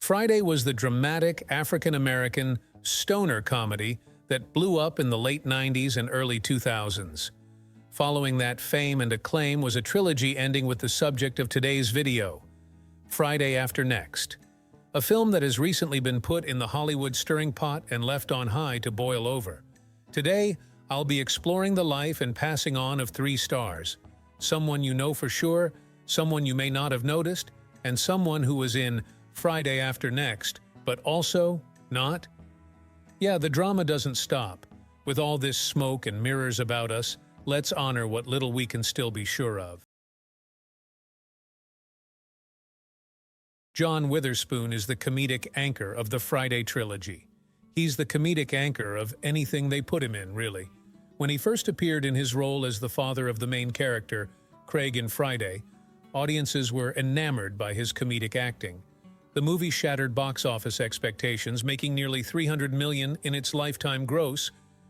Friday was the dramatic African-American stoner comedy that blew up in the late 90s and early 2000s. Following that fame and acclaim was a trilogy ending with the subject of today's video, Friday After Next, a film that has recently been put in the Hollywood stirring pot and left on high to boil over. Today, I'll be exploring the life and passing on of three stars, someone you know for sure, someone you may not have noticed, and someone who was in Friday After Next, but also not. Yeah, the drama doesn't stop. With all this smoke and mirrors about us, let's honor what little we can still be sure of. John Witherspoon is the comedic anchor of the Friday trilogy. He's the comedic anchor of anything they put him in, really. When he first appeared in his role as the father of the main character, Craig in Friday, audiences were enamored by his comedic acting. The movie shattered box office expectations, making nearly $300 million in its lifetime gross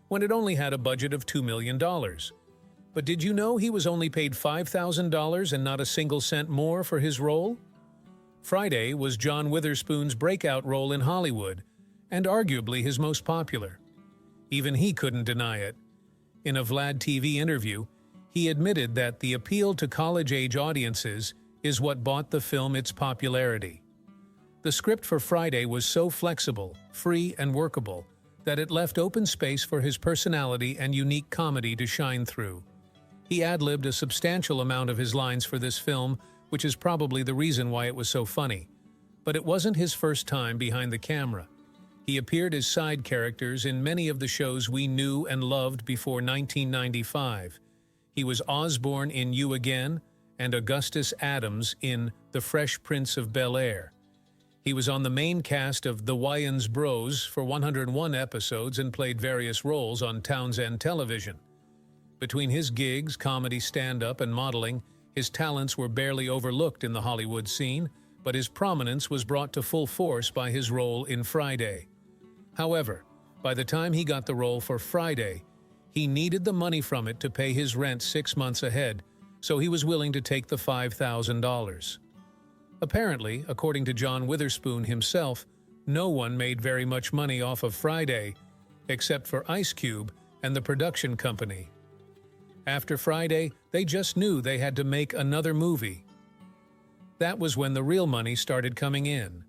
when it only had a budget of $2 million. But did you know he was only paid $5,000 and not a single cent more for his role? Friday was John Witherspoon's breakout role in Hollywood, and arguably his most popular. Even he couldn't deny it. In a Vlad TV interview, he admitted that the appeal to college-age audiences is what bought the film its popularity. The script for Friday was so flexible, free, and workable that it left open space for his personality and unique comedy to shine through. He ad-libbed a substantial amount of his lines for this film, which is probably the reason why it was so funny. But it wasn't his first time behind the camera. He appeared as side characters in many of the shows we knew and loved before 1995. He was Osborne in You Again and Augustus Adams in The Fresh Prince of Bel-Air. He was on the main cast of The Wayans Bros for 101 episodes and played various roles on Townsend Television. Between his gigs, comedy, stand-up, and modeling, his talents were barely overlooked in the Hollywood scene, but his prominence was brought to full force by his role in Friday. However, by the time he got the role for Friday, he needed the money from it to pay his rent 6 months ahead, so he was willing to take the $5,000. Apparently, according to John Witherspoon himself, no one made very much money off of Friday, except for Ice Cube and the production company. After Friday, they just knew they had to make another movie. That was when the real money started coming in.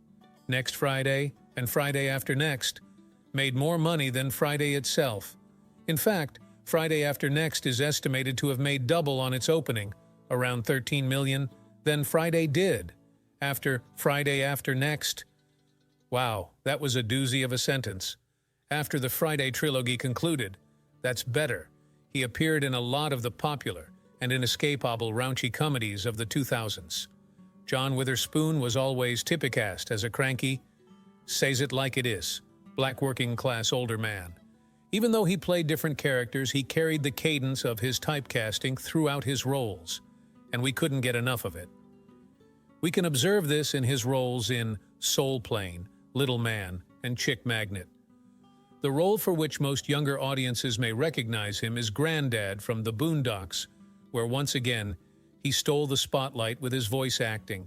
Next Friday and Friday After Next made more money than Friday itself. In fact, Friday After Next is estimated to have made double on its opening, around $13 million, than Friday did. After Friday After Next. Wow, that was a doozy of a sentence. After the Friday trilogy concluded, that's better. He appeared in a lot of the popular and inescapable raunchy comedies of the 2000s. John Witherspoon was always typecast as a cranky, says-it-like-it-is, black working-class older man. Even though he played different characters, he carried the cadence of his typecasting throughout his roles, and we couldn't get enough of it. We can observe this in his roles in Soul Plane, Little Man, and Chick Magnet. The role for which most younger audiences may recognize him is Granddad from The Boondocks, where once again, he stole the spotlight with his voice acting.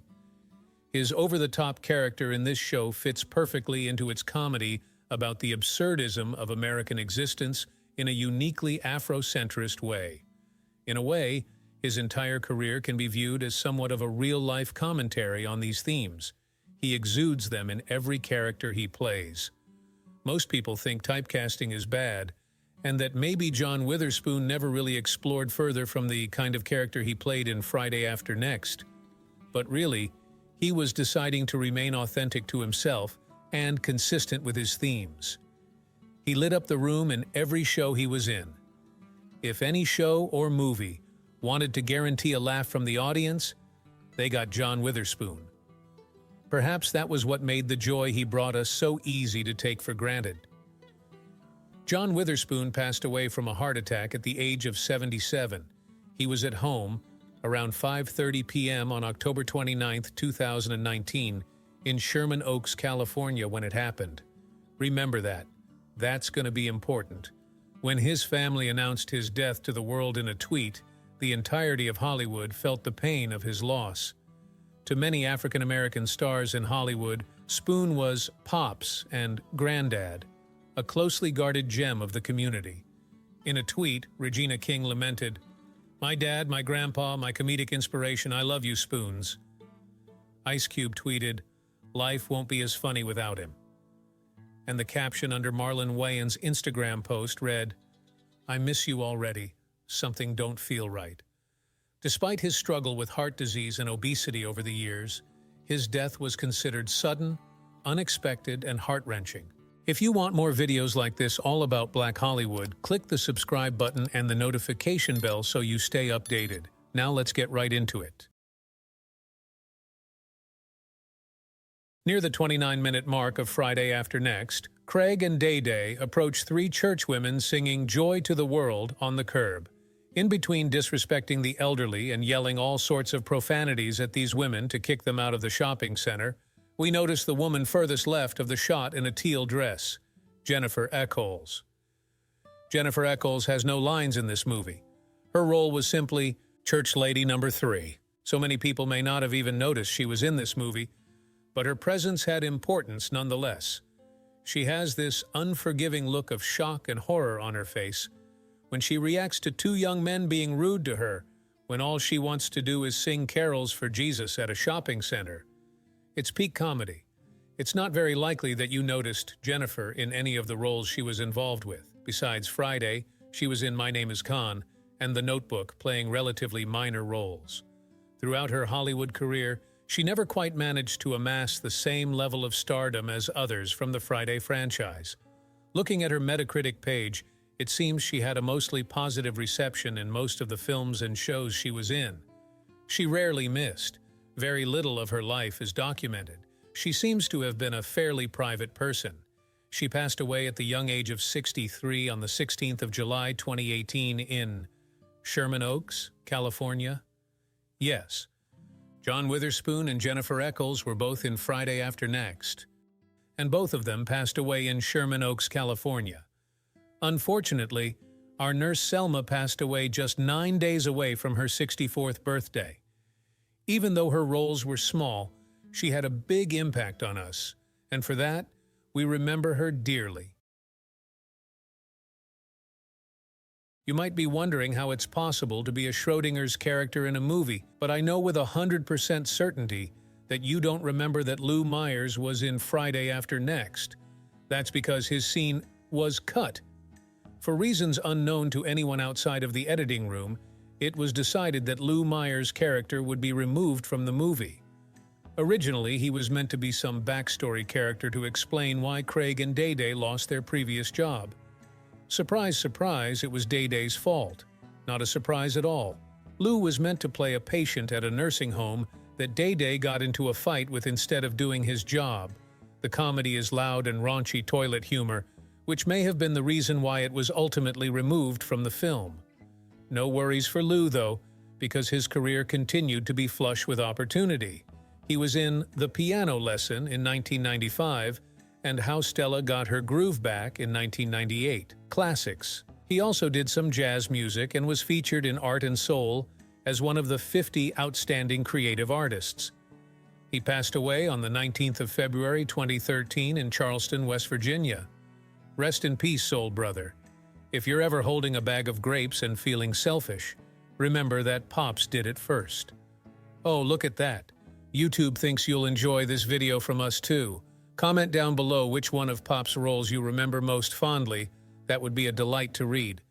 His over-the-top character in this show fits perfectly into its comedy about the absurdism of American existence in a uniquely Afrocentrist way. In a way, his entire career can be viewed as somewhat of a real-life commentary on these themes. He exudes them in every character he plays. Most people think typecasting is bad, and that maybe John Witherspoon never really explored further from the kind of character he played in Friday After Next. But really, he was deciding to remain authentic to himself and consistent with his themes. He lit up the room in every show he was in. If any show or movie wanted to guarantee a laugh from the audience, they got John Witherspoon. Perhaps that was what made the joy he brought us so easy to take for granted. John Witherspoon passed away from a heart attack at the age of 77. He was at home around 5:30 p.m. on October 29, 2019, in Sherman Oaks, California when it happened. Remember that. That's going to be important. When his family announced his death to the world in a tweet, the entirety of Hollywood felt the pain of his loss. To many African-American stars in Hollywood, Spoon was Pops and Granddad, a closely guarded gem of the community. In a tweet, Regina King lamented, "My dad, my grandpa, my comedic inspiration, I love you, Spoons." Ice Cube tweeted, "Life won't be as funny without him." And the caption under Marlon Wayans' Instagram post read, "I miss you already. Something don't feel right." Despite his struggle with heart disease and obesity over the years, his death was considered sudden, unexpected, and heart-wrenching. If you want more videos like this all about Black Hollywood, click the subscribe button and the notification bell so you stay updated. Now let's get right into it. Near the 29-minute mark of Friday After Next, Craig and Day Day approach three churchwomen singing "Joy to the World" on the curb. In between disrespecting the elderly and yelling all sorts of profanities at these women to kick them out of the shopping center, we notice the woman furthest left of the shot in a teal dress, Jennifer Echols. Jennifer Echols has no lines in this movie. Her role was simply church lady number 3. So many people may not have even noticed she was in this movie, but her presence had importance nonetheless. She has this unforgiving look of shock and horror on her face when she reacts to two young men being rude to her when all she wants to do is sing carols for Jesus at a shopping center. It's peak comedy. It's not very likely that you noticed Jennifer in any of the roles she was involved with. Besides Friday, she was in My Name is Khan and The Notebook, playing relatively minor roles. Throughout her Hollywood career, she never quite managed to amass the same level of stardom as others from the Friday franchise. Looking at her Metacritic page, it seems she had a mostly positive reception in most of the films and shows she was in. She rarely missed. Very little of her life is documented. She seems to have been a fairly private person. She passed away at the young age of 63 on the 16th of July 2018 in Sherman Oaks, California. Yes, John Witherspoon and Jennifer Echols were both in Friday After Next, and both of them passed away in Sherman Oaks, California. Unfortunately, our nurse Selma passed away just 9 days away from her 64th birthday. Even though her roles were small, she had a big impact on us, and for that, we remember her dearly. You might be wondering how it's possible to be a Schrodinger's character in a movie, but I know with 100% certainty that you don't remember that Lou Myers was in Friday After Next. That's because his scene was cut. For reasons unknown to anyone outside of the editing room, it was decided that Lou Myers' character would be removed from the movie. Originally, he was meant to be some backstory character to explain why Craig and Day Day lost their previous job. Surprise, surprise, it was Day Day's fault. Not a surprise at all. Lou was meant to play a patient at a nursing home that Day Day got into a fight with instead of doing his job. The comedy is loud and raunchy toilet humor, which may have been the reason why it was ultimately removed from the film. No worries for Lou, though, because his career continued to be flush with opportunity. He was in The Piano Lesson in 1995 and How Stella Got Her Groove Back in 1998, classics. He also did some jazz music and was featured in Art and Soul as one of the 50 outstanding creative artists. He passed away on the 19th of February 2013 in Charleston, West Virginia. Rest in peace, soul brother. If you're ever holding a bag of grapes and feeling selfish, remember that Pops did it first. Oh, look at that. YouTube thinks you'll enjoy this video from us too. Comment down below which one of Pop's roles you remember most fondly. That would be a delight to read.